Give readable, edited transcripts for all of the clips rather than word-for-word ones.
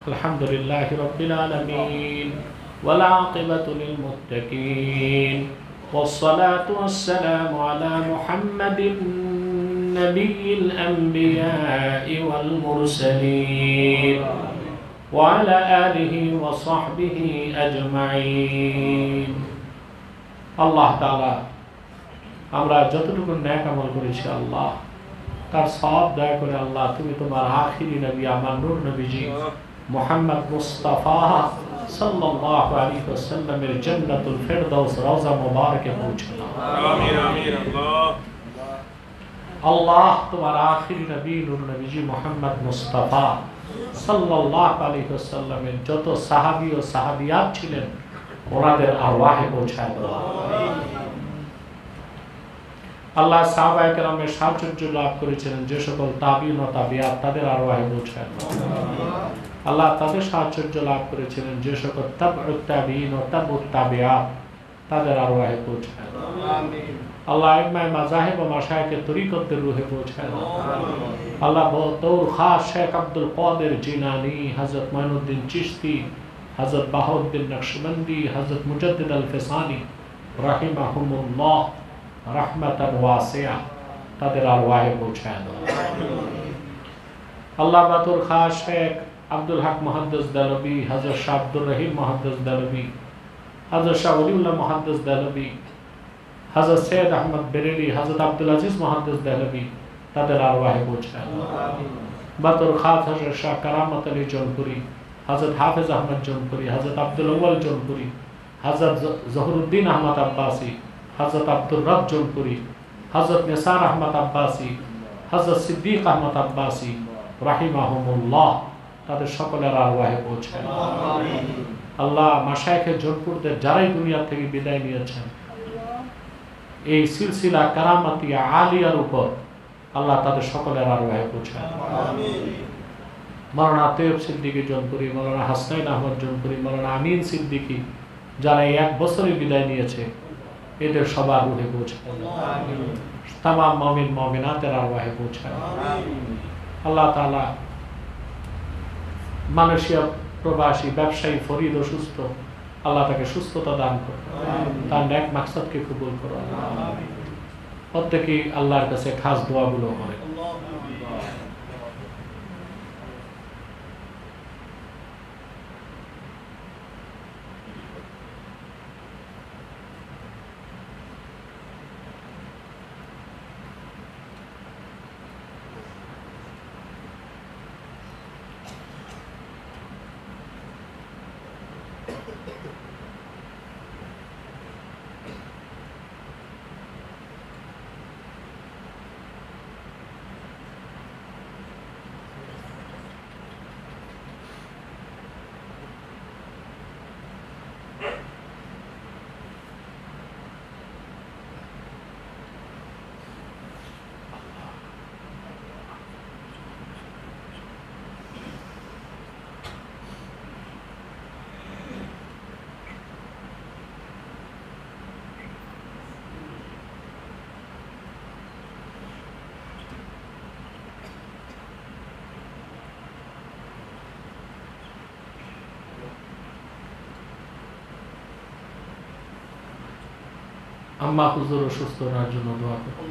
الحمدلله رب العالمين والعاقبة للمتقين والصلاة والسلام على محمد نبي الأنبياء والمرسلين وعلى آله وصحبه أجمعين الله تعالى আমরা যতটুকু নেক আমল করেছি আল্লাহ তার সওয়াব দয়া করে আল্লাহ তুমি তোমার আখিরি নবী আমার নূর নবীজি মুহাম্মদ মুস্তাফা সাল্লাল্লাহু আলাইহি ওয়াসাল্লামের জান্নাতুল ফিরদাউস রওজা মুবারকে পৌঁছে দাও আমিন আমিন আল্লাহ তোমার আখিরি নবী নূর নবীজি মুহাম্মদ মুস্তাফা সাল্লাল্লাহু আলাইহি ওয়াসাল্লামের যত সাহাবী ও সাহাবিয়াত ছিলেন ওনাদের আরওয়াহে পৌঁছায় দাও আল্লাহ সাহাবায়ে কেরামের সাহায্য লাভ করেছিলেন যে সকল তাবিঈন ও তাবিয়াত তাদের আরওয়াহে পৌঁছায় দাও আল্লাহ তাদের সাহায্য লাভ করেছিলেন যে সকল তাবউত তাবিঈন ও তাবউত তাবিয়াত তাদের আরওয়াহে পৌঁছায় দাও আমিন আল্লাহ ইমাম মাযাহিব ও মাশায়েখে তরিকতের রুহে পৌঁছায় দাও আল্লাহ বতৌর খাস শেখ আব্দুল কাদের জিলানী হযরত মাইনুদ্দিন চিশতি হযরত বাহাউদ্দিন নকশবন্দি হযরত মুজাদ্দিদ আল ফিসানি রাহিমাহুমুল্লাহ রাহমাতান ওয়াসিয়া তাদের আরওয়াহে পৌঁছায় দাও আল্লাহ বাতৌর খাস শেখ আব্দুল হক মুহাদ্দিস দেলভী হযরত শাহ আব্দুর রহিম মুহাদ্দিস দেলভী হযরত শাহ ওলিউল্লাহ মুহাদ্দিস দেলভী হযরত সৈয়দ আহমদ বেরেলী হযরত আব্দুল আজিজ মুহাদ্দিস দেলভী তাদের আরওয়াহে পৌঁছায় দাও আমিন বাতৌর খাস হযরত শাহ কারামত আলী জৌনপুরি হযরত হাফেজ আহমদ জৌনপুরি হযরত আব্দুল আউয়াল জৌনপুরি হযরত জহুরুদ্দিন আহমদ আব্বাসী হযরত আব্দুর রব জৌনপুরি হযরত নিসার আহমদ আব্বাসী হযরত সিদ্দিক আহমদ আব্বাসী রাহিমাহুমুল্লাহ তাদের সকলের আরওয়াহে পৌঁছায় আমিন আল্লাহ মাশায়েখে জৌনপুরদের যারাই দুনিয়া থেকে বিদায় নিয়েছেন এই সিলসিলা কারামাতিয়া আলিয়ার উপর আল্লাহ তাদের সকলের আরওয়াহে পৌঁছায় আমিন মাওলানা তৈয়ব সিদ্দিকী জৌনপুরি মাওলানা হাসনাইন আহমদ জৌনপুরি মাওলানা আমিন সিদ্দিকী যারা এই এক বছরে বিদায় নিয়েছে এদের সবার রুহে পৌঁছায় আমিন তামাম মুমিন মুমিনাতের আরওয়াহে পৌঁছায় আমিন আল্লাহ তাআলা মালয়েশিয়া প্রবাসী ব্যবসায়ী ফরিদ অসুস্থ আল্লাহ তাকে সুস্থতা দান করো তার নেক মাকসাদকে কবুল করো আমিন প্রত্যেকেই আল্লাহর কাছে খাস দোয়াগুলো করে আম্মা হুজুর অসুস্থ হওয়ার জন্য দোয়া করুন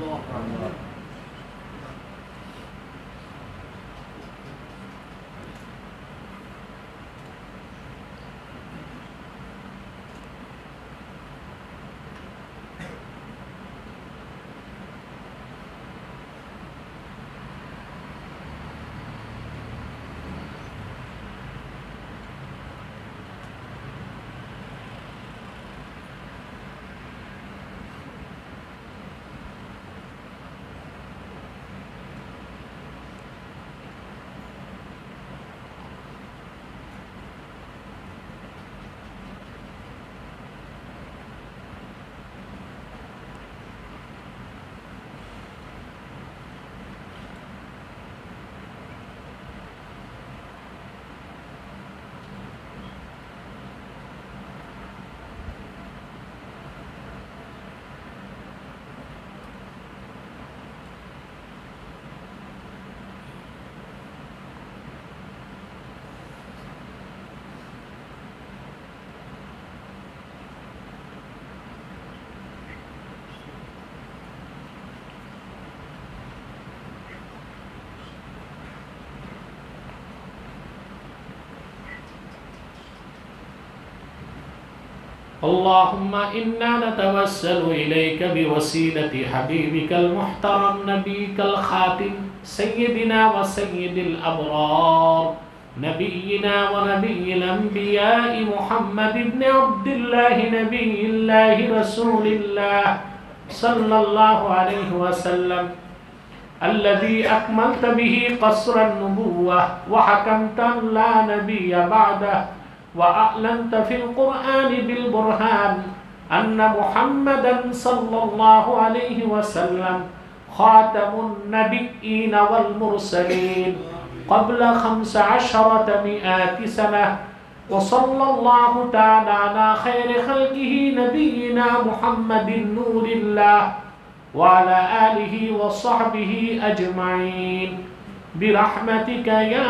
اللهم إنا نتوسل إليك بوسيلة حبيبك المحترم نبيك الخاتم سيدنا وسيد الأبرار نبينا ونبي الأنبياء محمد بن عبد الله نبي الله رسول الله صلى الله عليه وسلم الذي أكملت به قصر النبوة وحكمت لا نبي بعده وأعلنت في القرآن بالبرهان أن محمدا صلى الله عليه وسلم خاتم النبيين والمرسلين قبل 1500 سنة وصلى الله تعالى على خير خلقه نبينا محمد نور الله وعلى آله وصحبه أجمعين برحمتك يا